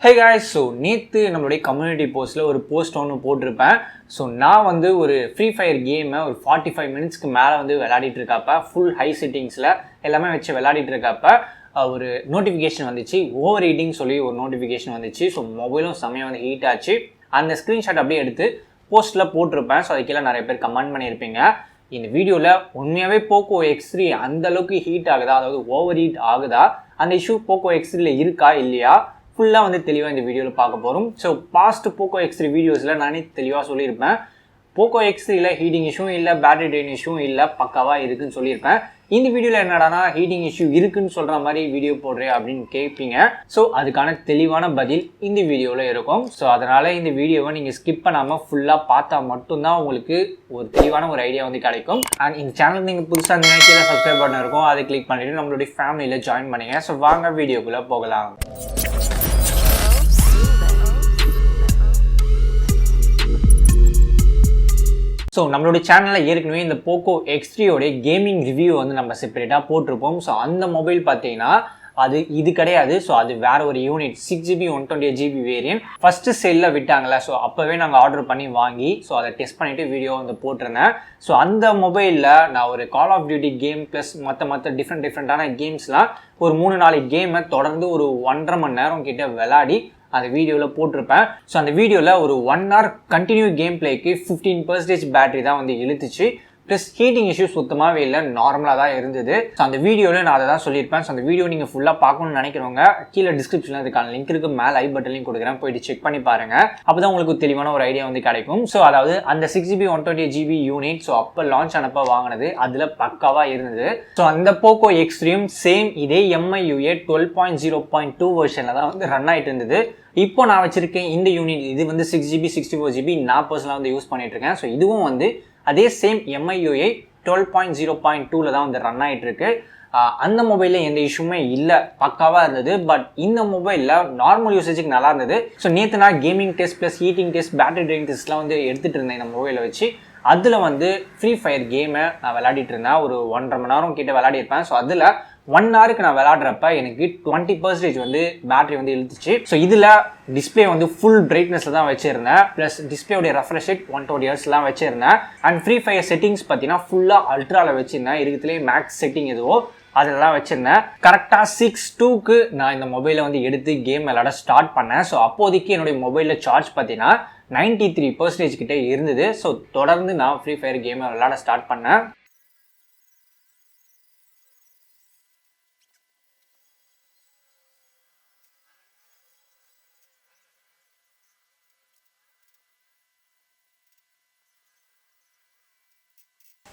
Hey guys, so நேத்து நம்மளுடைய community போஸ்ட்ல ஒரு போஸ்ட் ஒன்று போட்டிருப்பேன். ஸோ நான் வந்து ஒரு ஃப்ரீ ஃபயர் கேமை ஒரு 45 மினிட்ஸ்க்கு மேலே வந்து விளையாடிட்டு இருக்கப்ப ஃபுல் ஹை செட்டிங்ஸில் எல்லாமே வச்சு விளையாடிட்டு இருக்கப்ப ஒரு நோட்டிஃபிகேஷன் வந்துச்சு. ஓவர் ஹீட்டிங் சொல்லி ஒரு நோட்டிஃபிகேஷன் வந்துச்சு. ஸோ மொபைலும் செம்மையாக வந்து ஹீட் ஆச்சு. அந்த ஸ்க்ரீன்ஷாட் அப்படியே எடுத்து போஸ்ட்டில் போட்டிருப்பேன். ஸோ அதுக்கெல்லாம் நிறைய பேர் கமெண்ட் பண்ணியிருப்பீங்க. இந்த வீடியோவில் உண்மையாகவே POCO X3 அந்தளவுக்கு ஹீட் ஆகுதா, அதாவது ஓவர் ஹீட் ஆகுதா, அந்த இஷ்யூ POCO X3ல இருக்கா இல்லையா, ஃபுல்லாக வந்து தெளிவாக இந்த வீடியோவில் பார்க்க போகிறோம். ஸோ பாஸ்ட் POCO X3 வீடியோஸில் நானே தெளிவாக சொல்லியிருப்பேன். POCO X3ல ஹீட்டிங் இஷ்யூ இல்லை, பேட்டரி ட்ரெயின் இஷ்யூ இல்லை, பக்காவாக இருக்குதுன்னு சொல்லியிருப்பேன். இந்த வீடியோவில் என்னடானா ஹீட்டிங் இஷ்யூ இருக்குன்னு சொல்கிற மாதிரி வீடியோ போடுறேன் அப்படின்னு கேட்பீங்க. ஸோ அதுக்கான தெளிவான பதில் இந்த வீடியோவில் இருக்கும். ஸோ அதனால் இந்த வீடியோவை நீங்கள் ஸ்கிப் பண்ணாமல் ஃபுல்லாக பார்த்தா மட்டும்தான் உங்களுக்கு ஒரு தெளிவான ஒரு ஐடியா வந்து கிடைக்கும். அண்ட் இந்த சேனல் நீங்கள் புதுசாக இருந்தீங்கன்னா கீழே சப்ஸ்கிரைப் பண்ண இருக்கும், அதை கிளிக் பண்ணிவிட்டு நம்மளுடைய ஃபேமிலியில் ஜாயின் பண்ணுங்க. ஸோ வாங்க வீடியோக்குள்ளே போகலாம். ஸோ நம்மளோட சேனலில் ஏற்கனவே இந்த POCO X3யோடைய கேமிங் ரிவ்யூ வந்து நம்ம செப்பரேட்டாக போட்டிருப்போம். ஸோ அந்த மொபைல் பார்த்தீங்கன்னா இது கிடையாது. ஸோ அது வேற ஒரு unit 6GB 128GB variant first செல்லில் விட்டாங்களே. ஸோ அப்போவே நாங்கள் ஆர்டர் பண்ணி வாங்கி ஸோ அதை டெஸ்ட் பண்ணிவிட்டு வீடியோ வந்து போட்டிருந்தேன். ஸோ அந்த மொபைலில் நான் ஒரு கால் ஆஃப் டியூட்டி கேம் ப்ளஸ் மற்ற டிஃப்ரெண்ட்டான கேம்ஸ்லாம் ஒரு 3-4 கேமை தொடர்ந்து ஒரு 1.5 மணி நேரம் கிட்ட விளையாடி அந்த வீடியோவில் போட்டிருப்பேன். ஸோ அந்த வீடியோவில் ஒரு 1 hour கண்டினியூ கேம் பிளேக்கு 15% பேட்டரி தான் வந்து இழுத்துச்சு. ப்ளஸ் ஹீட்டிங் இஷ்யூ சுத்தமாகவே இல்லை, நார்மலாக தான் இருந்தது. ஸோ அந்த வீடியோவில் நான் அதை தான் சொல்லியிருப்பேன். ஸோ அந்த வீடியோ நீங்கள் ஃபுல்லாக பார்க்கணும்னு நினைக்கிறவங்க கீழே டிஸ்கிரிப்ஷனில் அதுக்கான லிங்க் இருக்குது, மேலே ஐ பட்டன்லையும் கொடுக்குறேன், போயிட்டு செக் பண்ணி பாருங்கள். அப்போ தான் உங்களுக்கு தெளிவான ஒரு ஐடியா வந்து கிடைக்கும். ஸோ அதாவது அந்த 6GB 128GB யூனிட் ஸோ அப்போ லான்ச் ஆனப்போ வாங்கினது அதில் பக்காவாக இருந்தது. ஸோ அந்த POCO X3யும் சேம் இதே MIUI 12.0.2 வெர்ஷனில் தான் வந்து ரன் ஆகிட்டு இருந்தது. இப்போ நான் வச்சிருக்கேன் இந்த யூனிட், இது வந்து 6GB 64GB நான் பர்சனலாக வந்து யூஸ் பண்ணிட்டு இருக்கேன். ஸோ இதுவும் வந்து அதே சேம் MIUI 12.0.2ல தான் வந்து ரன் ஆகிட்டு இருக்கு. அந்த மொபைலில் எந்த இஷ்யூமே இல்லை, பக்காவாக இருந்தது. பட் இந்த மொபைலில் நார்மல் யூசேஜுக்கு நல்லா இருந்தது. ஸோ நேற்று நான் gaming test plus heating test battery drain டெஸ்ட்லாம் வந்து எடுத்துகிட்டு இருந்தேன் இந்த மொபைலை வச்சு. அதில் வந்து ஃப்ரீ ஃபயர் கேமை நான் விளையாடிட்டு இருந்தேன். ஒரு 1.5 மணி நேரம் கிட்ட விளையாடிருப்பேன். ஸோ அதில் 1 hourக்கு நான் விளையாடுறப்ப எனக்கு 20% வந்து பேட்டரி வந்து இழுத்துச்சு. ஸோ இதில் டிஸ்பிளே வந்து ஃபுல் பிரைட்னஸில் தான் வச்சிருந்தேன். ப்ளஸ் டிஸ்பிளேயோடைய ரெஃப்ரெஷ் ரேட் 120 Hzலாம் வச்சிருந்தேன். அண்ட் ஃப்ரீ ஃபயர் செட்டிங்ஸ் பார்த்தீங்கன்னா ஃபுல்லாக அல்ட்ராவில் வச்சிருந்தேன். இருக்கிறதுலே மேக்ஸ் செட்டிங் எதுவோ அதெல்லாம் வச்சிருந்தேன். கரெக்டாக 6:02க்கு நான் இந்த மொபைலை வந்து எடுத்து கேம் விளையாட ஸ்டார்ட் பண்ணேன். ஸோ அப்போதைக்கு என்னுடைய மொபைலில் சார்ஜ் பார்த்தீங்கன்னா 93% கிட்டே இருந்தது. ஸோ தொடர்ந்து நான் ஃப்ரீ ஃபயர் கேமை விளையாட ஸ்டார்ட் பண்ணேன்.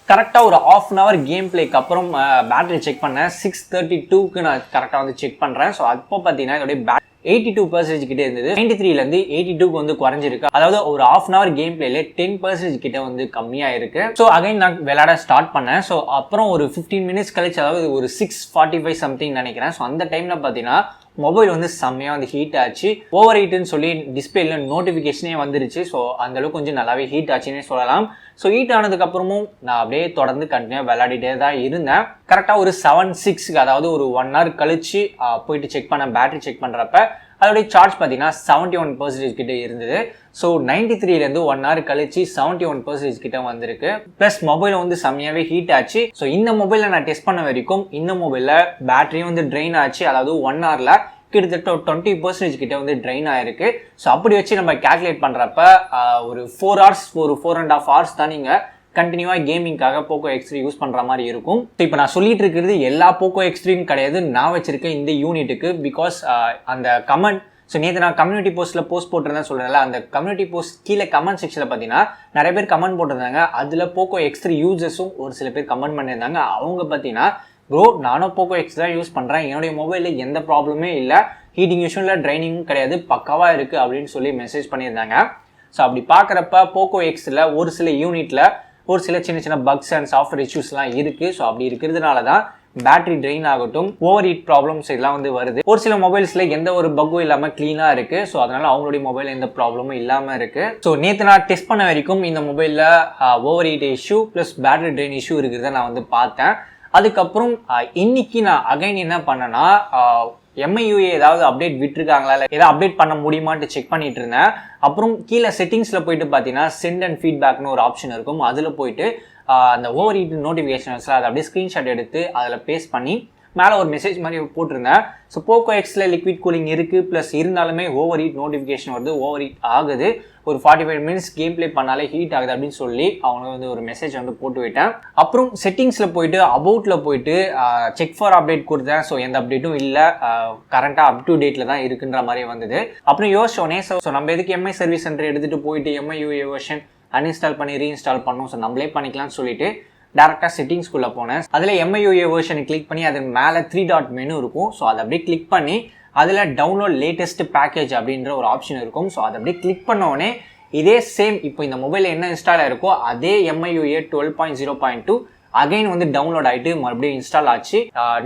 கரெக்டாக ஒரு 1/2 hour கேம் பிளேக்கு அப்புறம் பேட்டரி செக் பண்ணேன். 6:32க்கு நான் கரெக்டாக வந்து செக் பண்ணுறேன். ஸோ அப்போ பார்த்தீங்கன்னா இதோடைய 82% கிட்டே இருந்தது. 93லேருந்து 82க்கு வந்து குறைஞ்சிருக்கு. அதாவது ஒரு 1/2 hour கேம் பிளேல 10% கிட்ட வந்து கம்மியாக இருக்கு. ஸோ அகைன் நான் விளையாட ஸ்டார்ட் பண்ணேன். ஸோ அப்புறம் ஒரு 15 மினிட்ஸ் கழிச்சு, அதாவது ஒரு 6:45 சம்திங் நினைக்கிறேன். ஸோ அந்த டைமில் பார்த்தீங்கன்னா மொபைல் வந்து செம்மையாக வந்து ஹீட் ஆச்சு. ஓவர் ஹீட்டுன்னு சொல்லி டிஸ்பிளேல நோட்டிஃபிகேஷனே வந்துருச்சு. ஸோ அந்தளவுக்கு கொஞ்சம் நல்லாவே ஹீட் ஆச்சுன்னே சொல்லலாம். ஸோ ஹீட் ஆனதுக்கப்புறமும் நான் அப்படியே தொடர்ந்து கண்டினியூவாக விளையாடிட்டே தான் இருந்தேன். கரெக்டாக ஒரு 7:06க்கு, அதாவது ஒரு 1 hour கழிச்சு போயிட்டு செக் பண்ண பேட்டரி செக் பண்ணுறப்ப அதோடைய சார்ஜ் பார்த்தீங்கன்னா 71% கிட்ட இருந்தது. ஸோ 93லேருந்து 1 hour கழிச்சு 71% கிட்ட வந்திருக்கு. ப்ளஸ் மொபைல் வந்து செம்மையாகவே ஹீட் ஆச்சு. ஸோ இந்த மொபைலில் நான் டெஸ்ட் பண்ண வரைக்கும் இந்த மொபைலில் பேட்டரியும் வந்து ட்ரெயின் ஆச்சு. அதாவது 1 hourல கிட்டத்தட்ட 20% கிட்ட வந்து ட்ரெயின் ஆயிருக்கு. ஸோ அப்படி வச்சு நம்ம கேல்குலேட் பண்ணுறப்ப ஒரு 4 hours, ஒரு 4.5 hours தான் நீங்கள் கண்டினியூவாக கேமிங்காக POCO X3 யூஸ் பண்ணுற மாதிரி இருக்கும். ஸோ இப்போ நான் சொல்லிட்டு இருக்கிறது எல்லா POCO X3யும் கிடையாது, நான் வச்சிருக்கேன் இந்த யூனிட்டுக்கு. பிகாஸ் அந்த கமெண்ட், ஸோ நேற்று நான் கம்யூனிட்டி போஸ்ட்டில் போஸ்ட் போட்டிருந்தேன் சொல்கிறேன்ல, அந்த கம்யூனிட்டி போஸ்ட் கீழே கமெண்ட் செக்ஷனில் பார்த்தீங்கன்னா நிறைய பேர் கமெண்ட் போட்டிருந்தாங்க. அதில் POCO X3 யூசர்ஸும் ஒரு சில பேர் கமெண்ட் பண்ணியிருந்தாங்க. அவங்க பார்த்தீங்கன்னா ப்ரோ நானும் POCO X தான் யூஸ் பண்ணுறேன், என்னுடைய மொபைலில் எந்த ப்ராப்ளமே இல்லை, ஹீட்டிங் இஷ்யூ இல்லை, ட்ரைனிங்கும் கிடையாது, பக்காவாக இருக்குது அப்படின்னு சொல்லி மெசேஜ் பண்ணியிருந்தாங்க. ஸோ அப்படி பார்க்குறப்ப POCO Xல ஒரு சில யூனிட்டில் ஒரு சில சின்ன பக்ஸ் அண்ட் சாஃப்ட்வேர் இஷ்யூஸ்லாம் இருக்குது. ஸோ அப்படி இருக்கிறதுனால தான் பேட்டரி ட்ரெயின் ஆகட்டும், ஓவர் ஹீட் ப்ராப்ளம்ஸ் இதெல்லாம் வந்து வருது. ஒரு சில மொபைல்ஸில் எந்த ஒரு பக்கும் இல்லாமல் க்ளீனாக இருக்குது. ஸோ அதனால் அவங்களுடைய மொபைல் எந்த ப்ராப்ளமும் இல்லாமல் இருக்குது. ஸோ நேற்று நான் டெஸ்ட் பண்ண வரைக்கும் இந்த மொபைலில் over heat issue plus battery drain issue இருக்கிறத நான் வந்து பார்த்தேன். அதுக்கப்புறம் இன்னைக்கு நான் அகைன் என்ன பண்ணேன்னா MIUI ஏதாவது அப்டேட் விட்டுருக்காங்களா இல்லை ஏதாவது அப்டேட் பண்ண முடியுமான்ட்டு செக் பண்ணிட்டு இருந்தேன். அப்புறம் கீழே செட்டிங்ஸில் போயிட்டு பார்த்தீங்கன்னா சென்ட் அண்ட் ஃபீட்பேக்னு ஒரு ஆப்ஷன் இருக்கும். அதில் போயிட்டு அந்த ஓவர் ஹீட் நோட்டிஃபிகேஷன்ஸில் அதை அப்படியே ஸ்க்ரீன்ஷாட் எடுத்து அதில் பேஸ்ட் பண்ணி மேலே ஒரு மெசேஜ் மாதிரி போட்டிருந்தேன். ஸோ POCO Xல லிக்விட் கூலிங் இருக்குது, ப்ளஸ் இருந்தாலுமே ஓவர் ஹீட் நோட்டிஃபிகேஷன் வருது, ஓவர் ஹீட் ஆகுது, ஒரு 45 மினிட்ஸ் கேம் பிளே பண்ணாலே ஹீட் ஆகுது அப்படின்னு சொல்லி அவங்க ஒரு மெசேஜ் போட்டு விட்டேன். அப்புறம் செட்டிங்ஸில் போயிட்டு அபவுட்டில் போயிட்டு செக் ஃபார் அப்டேட் கொடுத்தேன். ஸோ எந்த அப்டேட்டும் இல்லை, கரண்ட்டாக அப் டு டேட்டில் தான் இருக்குன்ற மாதிரி வந்தது. அப்புறம் யோசிச்சோனே ஸோ நம்ம எதுக்கு MI சர்வீஸ் சென்டர் எடுத்துகிட்டு போயிட்டு MIUI வெர்ஷன் அன்இன்ஸ்டால் பண்ணி ரீஇன்ஸ்டால் பண்ணோம். ஸோ நம்மளே பண்ணிக்கலாம்னு சொல்லிட்டு டேரெக்டாக செட்டிங்ஸ்குள்ளே போனேன். அதில் MIUI வெர்ஷனை கிளிக் பண்ணி அது மேலே 3 டாட் மெனு இருக்கும். ஸோ அதை அப்படியே கிளிக் பண்ணி அதில் டவுன்லோட் லேட்டஸ்ட் பேக்கேஜ் அப்படின்ற ஒரு ஆப்ஷன் இருக்கும். ஸோ அதை அப்படியே கிளிக் பண்ணோடனே இதே சேம் இப்போ இந்த மொபைலில் என்ன இன்ஸ்டால் ஆயிருக்கோ அதே MIUI 12.0.2 அகைன் டவுன்லோட் ஆகிட்டு மறுபடியும் இன்ஸ்டால் ஆச்சு.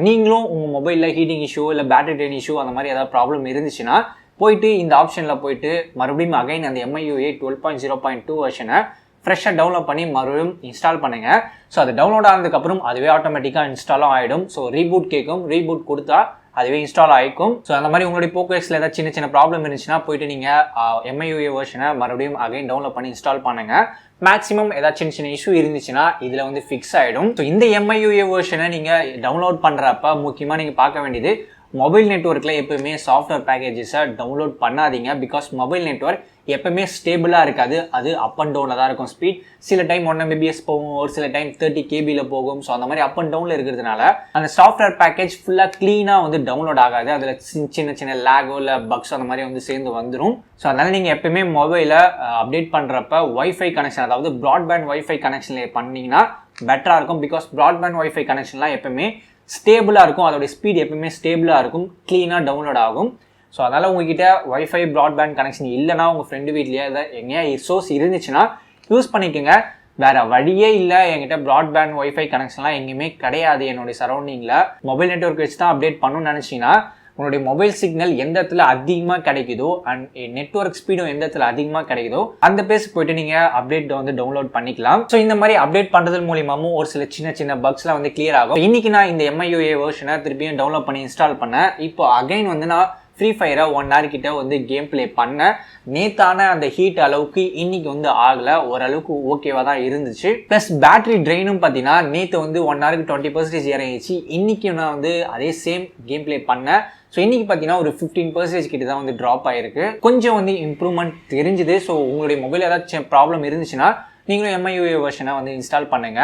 நீங்களும் உங்கள் மொபைலில் ஹீட்டிங் இஷ்யூ இல்லை பேட்டரி ட்ரெயின் இஷ்யூ அந்த மாதிரி ஏதாவது ப்ராப்ளம் இருந்துச்சுன்னா போயிட்டு இந்த ஆப்ஷனில் போயிட்டு மறுபடியும் அகைன் அந்த MIUI 12.0.2 வெர்ஷனை ஃப்ரெஷ்ஷாக டவுன்லோட் பண்ணி மறுபடியும் இன்ஸ்டால் பண்ணுங்கள். ஸோ அது டவுன்லோட் ஆனதுக்கப்புறம் அதுவே ஆட்டோமேட்டிக்காக இன்ஸ்டாலும் ஆகிடும். ஸோ ரீபூட் கேட்கும், ரீபூட் கொடுத்தா அதுவே இன்ஸ்டால் ஆகிக்கும். ஸோ அந்த மாதிரி உங்களுடைய POCO Xல ஏதாவது சின்ன சின்ன ப்ராப்ளம் இருந்துச்சுன்னா போயிட்டு நீங்கள் MIUI வெர்ஷனை மறுபடியும் அகைன் டவுன்லோட் பண்ணி இன்ஸ்டால் பண்ணுங்கள். மேக்ஸிமம் ஏதாவது சின்ன சின்ன இஷ்யூ இருந்துச்சுன்னா இதில் ஃபிக்ஸ் ஆகிடும். ஸோ இந்த MIUI வெர்ஷனை நீங்கள் டவுன்லோட் பண்ணுறப்ப முக்கியமாக நீங்கள் பார்க்க வேண்டியது மொபைல் நெட்வொர்க்கில் எப்பவுமே சாஃப்ட்வேர் பேக்கேஜஸை டவுன்லோட் பண்ணாதீங்க. பிகாஸ் மொபைல் நெட்வொர்க் எப்பவுமே ஸ்டேபிளாக இருக்காது, அது அப் அண்ட் டவுனில் தான் இருக்கும். ஸ்பீட் சில டைம் 1 Mbps போகும், ஒரு சில டைம் 30 KB போகும். ஸோ அந்த மாதிரி அப் அண்ட் டவுனில் இருக்கிறதுனால அந்த சாஃப்ட்வேர் பேக்கேஜ் ஃபுல்லாக க்ளீனாக டவுன்லோட் ஆகாது. அதில் சின்ன சின்ன லேகோ இல்லை பக்ஸ் அந்த மாதிரி சேர்ந்து வந்துடும். ஸோ அதனால் நீங்கள் எப்பவுமே மொபைலை அப்டேட் பண்ணுறப்ப வைஃபை கனெக்ஷன், அதாவது ப்ராட்பேண்ட் வைஃபை கனெக்ஷனில் பண்ணிங்கன்னா பெட்டராக இருக்கும். பிகாஸ் ப்ராட்பேண்ட் வைஃபை கனெக்ஷன்லாம் எப்பவுமே ஸ்டேபிளாக இருக்கும், அதோடைய ஸ்பீட் எப்பவுமே ஸ்டேபிளாக இருக்கும், க்ளீனாக டவுன்லோட் ஆகும். ஸோ அதனால் உங்ககிட்ட வைஃபை ப்ராட்பேண்ட் கனெக்ஷன் இல்லைனா உங்கள் ஃப்ரெண்டு வீட்லேயே எதாவது எங்கேயா சோர்ஸ் இருந்துச்சுன்னா யூஸ் பண்ணிக்கோங்க. வேறு வழியே இல்லை, என்கிட்ட ப்ராட்பேண்ட் வைஃபை கனெக்ஷன்லாம் எங்கேயுமே கிடையாது என்னுடைய சரௌண்டிங்கில், மொபைல் நெட்வொர்க் வச்சு தான் அப்டேட் பண்ணணும்னு நினச்சிங்கன்னா உங்களுடைய மொபைல் சிக்னல் எந்த இடத்துல அதிகமாக கிடைக்குதோ அண்ட் நெட்வொர்க் ஸ்பீடும் எந்த இடத்துல அதிகமாக கிடைக்குதோ அந்த பிளேஸ் போயிட்டு நீங்கள் அப்டேட் டவுன்லோட் பண்ணிக்கலாம். ஸோ இந்த மாதிரி அப்டேட் பண்ணுறது மூலியமாகவும் ஒரு சில சின்ன சின்ன பக்ஸ்லாம் கிளியர் ஆகும். இன்னைக்கு நான் இந்த MIUI வெர்ஷனை திருப்பியும் டவுன்லோட் பண்ணி இன்ஸ்டால் பண்ணேன். இப்போ அகைன் நான் ஃப்ரீ ஃபயரை 1 hour கிட்ட கேம் பிளே பண்ணேன். நேத்தான அந்த ஹீட் அளவுக்கு இன்னைக்கு ஆகலை, ஓரளவுக்கு ஓகேவாக தான் இருந்துச்சு. ப்ளஸ் பேட்டரி ட்ரெயினும் பார்த்தீங்கன்னா நேற்று 1 hourக்கு 20% இறங்கிச்சு. இன்னைக்கு நான் அதே சேம் கேம் பிளே பண்ணேன். ஸோ இன்னைக்கு பார்த்தீங்கன்னா ஒரு 15% கிட்ட தான் ட்ராப் ஆயிருக்கு. கொஞ்சம் இம்ப்ரூவ்மெண்ட் தெரிஞ்சுது. ஸோ உங்களுடைய மொபைல் ஏதாச்சும் ப்ராப்ளம் இருந்துச்சுன்னா நீங்களும் MIUI வெர்ஷனை இன்ஸ்டால் பண்ணுங்க.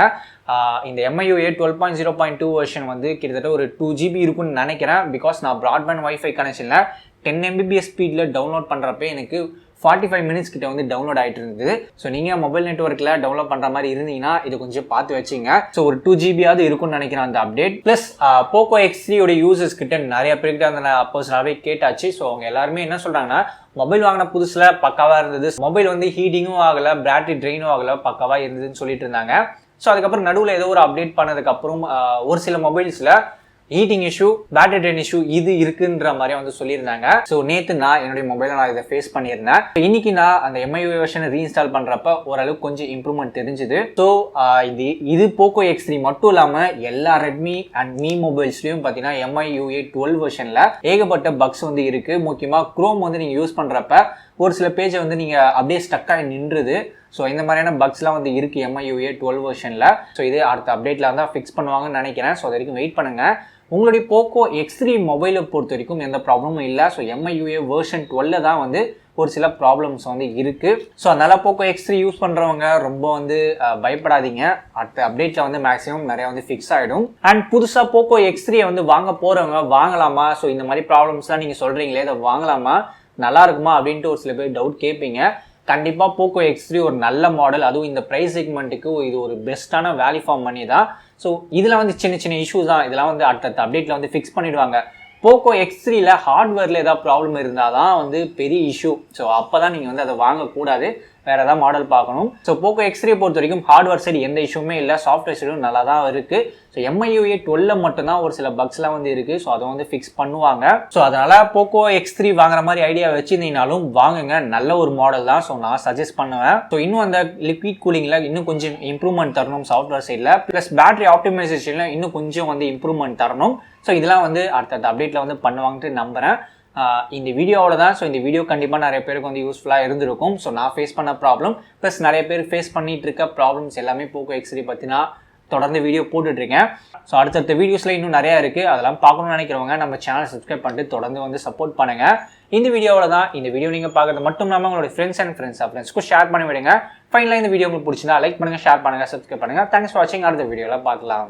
இந்த MIUI 12.0.2 வெர்ஷன் கிட்டத்தட்ட ஒரு 2 GB இருக்குன்னு நினைக்கிறேன். பிகாஸ் நான் ப்ராட்பேண்ட் வைஃபை கனெக்ஷனில் 10 Mbps ஸ்பீடில் டவுன்லோட் பண்ணுறப்ப எனக்கு 45 மினிட்ஸ் கிட்ட டவுன்லோட் ஆகிட்டு இருந்தது. ஸோ நீங்கள் மொபைல் நெட்வொர்க்கில் டவுன்லோட் பண்ணுற மாதிரி இருந்தீங்கன்னா இது கொஞ்சம் பார்த்து வச்சுங்க. ஸோ ஒரு 2 GBயாவது இருக்குன்னு நினைக்கிறேன் அந்த அப்டேட். ப்ளஸ் POCO X3 உடைய யூசர்ஸ் கிட்ட நிறைய பேர்கிட்ட அந்த பர்சனாகவே கேட்டாச்சு. ஸோ அவங்க எல்லாருமே என்ன சொல்கிறாங்கன்னா மொபைல் வாங்கின புதுசில் பக்காவாக இருந்தது, மொபைல் ஹீட்டிங்கும் ஆகலை, பேட்டரி ட்ரெயினும் ஆகலை, பக்காவாக இருந்ததுன்னு சொல்லிட்டு இருந்தாங்க. ஸோ அதுக்கப்புறம் நடுவில் ஏதோ ஒரு அப்டேட் பண்ணதுக்கப்புறம் ஒரு சில மொபைல்ஸில் heating issue, battery drain issue இது இருக்குன்ற மாதிரி சொல்லியிருந்தாங்க. ஸோ நேற்று நான் என்னுடைய மொபைலில் நான் இதை ஃபேஸ் பண்ணியிருந்தேன். இன்னைக்கு நான் அந்த MIUI வெர்ஷனை ரீஇன்ஸ்டால் பண்ணுறப்ப ஓரளவுக்கு கொஞ்சம் இம்ப்ரூவ்மெண்ட் தெரிஞ்சுது. ஸோ இது POCO X3 மட்டும் இல்லாமல் எல்லா ரெட்மி அண்ட் மீ மொபைல்ஸ்லையும் பார்த்தீங்கன்னா MIUI 12 வெர்ஷனில் ஏகப்பட்ட பக்ஸ் இருக்குது. முக்கியமாக குரோம் நீங்கள் யூஸ் பண்ணுறப்ப ஒரு சில பேஜை நீங்கள் அப்படியே ஸ்டக்காகி நின்றுது. ஸோ இந்த மாதிரியான பக்ஸ்லாம் இருக்குது MIUI 12 வெர்ஷனில். ஸோ இது அடுத்த அப்டேட்டில் தான் ஃபிக்ஸ் பண்ணுவாங்கன்னு நினைக்கிறேன். ஸோ அது வரைக்கும் வெயிட் பண்ணுங்கள். உங்களுடைய POCO X3 மொபைலை பொறுத்த வரைக்கும் எந்த ப்ராப்ளமும் இல்லை. ஸோ MIUI வெர்ஷன் 12 தான் ஒரு சில ப்ராப்ளம்ஸ் இருக்குது. ஸோ அதனால் POCO X3 யூஸ் பண்ணுறவங்க ரொம்ப பயப்படாதீங்க. அடுத்த அப்டேட்டில் மேக்ஸிமம் நிறைய ஃபிக்ஸ் ஆகிடும். அண்ட் புதுசாக POCO X3 வாங்க போகிறவங்க வாங்கலாமா, ஸோ இந்த மாதிரி ப்ராப்ளம்ஸ்லாம் நீங்கள் சொல்கிறீங்களே இதை வாங்கலாமா, நல்லா இருக்குமா அப்படின்ட்டு ஒரு சில பேர் டவுட் கேட்பீங்க. கண்டிப்பாக POCO X3 ஒரு நல்ல மாடல், அதுவும் இந்த ப்ரைஸ் செக்மெண்ட்டுக்கு இது ஒரு பெஸ்ட்டான வேல்யூ ஃபார் மணி தான். ஸோ இதில் சின்ன சின்ன இஷ்யூஸ் தான், இதெல்லாம் அடுத்த அப்டேட்டில் ஃபிக்ஸ் பண்ணிடுவாங்க. POCO X3ல ஹார்ட்வேரில் ஏதாவது ப்ராப்ளம் இருந்தால் தான் பெரிய இஷ்யூ. ஸோ அப்போ தான் நீங்கள் அதை வாங்கக்கூடாது. வேறு ஏதாவது மாடல் பார்க்கணும். ஸோ POCO X3 பொறுத்த வரைக்கும் ஹார்ட்வேர் சைடு எந்த இஷ்யூமே இல்லை, சாஃப்ட்வேர் சைடும் நல்லா தான் இருக்குது. ஸோ MIUI 12 மட்டும்தான் ஒரு சில பக்ஸ்லாம் வந்து இருக்குது. ஸோ அதை வந்து ஃபிக்ஸ் பண்ணுவாங்க. ஸோ அதனால் POCO X3 வாங்குற மாதிரி ஐடியா வச்சுருந்தீங்கனாலும் வாங்குங்க, நல்ல ஒரு மாடல் தான். ஸோ நான் சஜஸ்ட் பண்ணுவேன். ஸோ இன்னும் அந்த லிக்விட் கூலிங்கில் இன்னும் கொஞ்சம் இம்ப்ரூவ்மெண்ட் தரணும் சாஃப்ட்வேர் சைடில், ப்ளஸ் பேட்டரி ஆப்டிமைசேஷனில் இன்னும் கொஞ்சம் வந்து இம்ப்ரூவ்மெண்ட் தரணும். ஸோ இதெல்லாம் வந்து அடுத்த அப்டேட்டில் வந்து பண்ணுவாங்கன்ட்டு நம்புகிறேன். இந்த வீடியோவில் தான். ஸோ இந்த வீடியோ கண்டிப்பாக நிறைய பேருக்கு வந்து யூஸ்ஃபுல்லாக இருந்திருக்கும். ஸோ நான் ஃபேஸ் பண்ண ப்ராப்ளம் ப்ளஸ் நிறைய பேர் ஃபேஸ் பண்ணிட்டு இருக்க ப்ராப்ளம்ஸ் எல்லாமே POCO X3 பற்றி நான் தொடர்ந்து வீடியோ போட்டுட்ருக்கேன். ஸோ அடுத்தடுத்த வீடியோஸில் இன்னும் நிறையா இருக்குது, அதெல்லாம் பார்க்கணும்னு நினைக்கிறவங்க நம்ம சேனலை சப்ஸ்கிரைப் பண்ணிட்டு தொடர்ந்து வந்து சப்போர்ட் பண்ணுங்கள். இந்த வீடியோவில் தான். இந்த வீடியோ நீங்கள் பார்க்குறது மட்டும் இல்லாமல் உங்களோட ஃப்ரெண்ட்ஸ்க்கும் ஷேர் பண்ணி விடுங்க. ஃபைனலாக இந்த வீடியோ உங்களுக்கு பிடிச்சிருந்தா லைக் பண்ணுங்கள், ஷேர் பண்ணுங்கள், சப்ஸ்கிரைப் பண்ணுங்கள். தேங்க்ஸ் ஃபார் வாட்சிங். அடுத்த வீடியோவில் பார்க்கலாம்.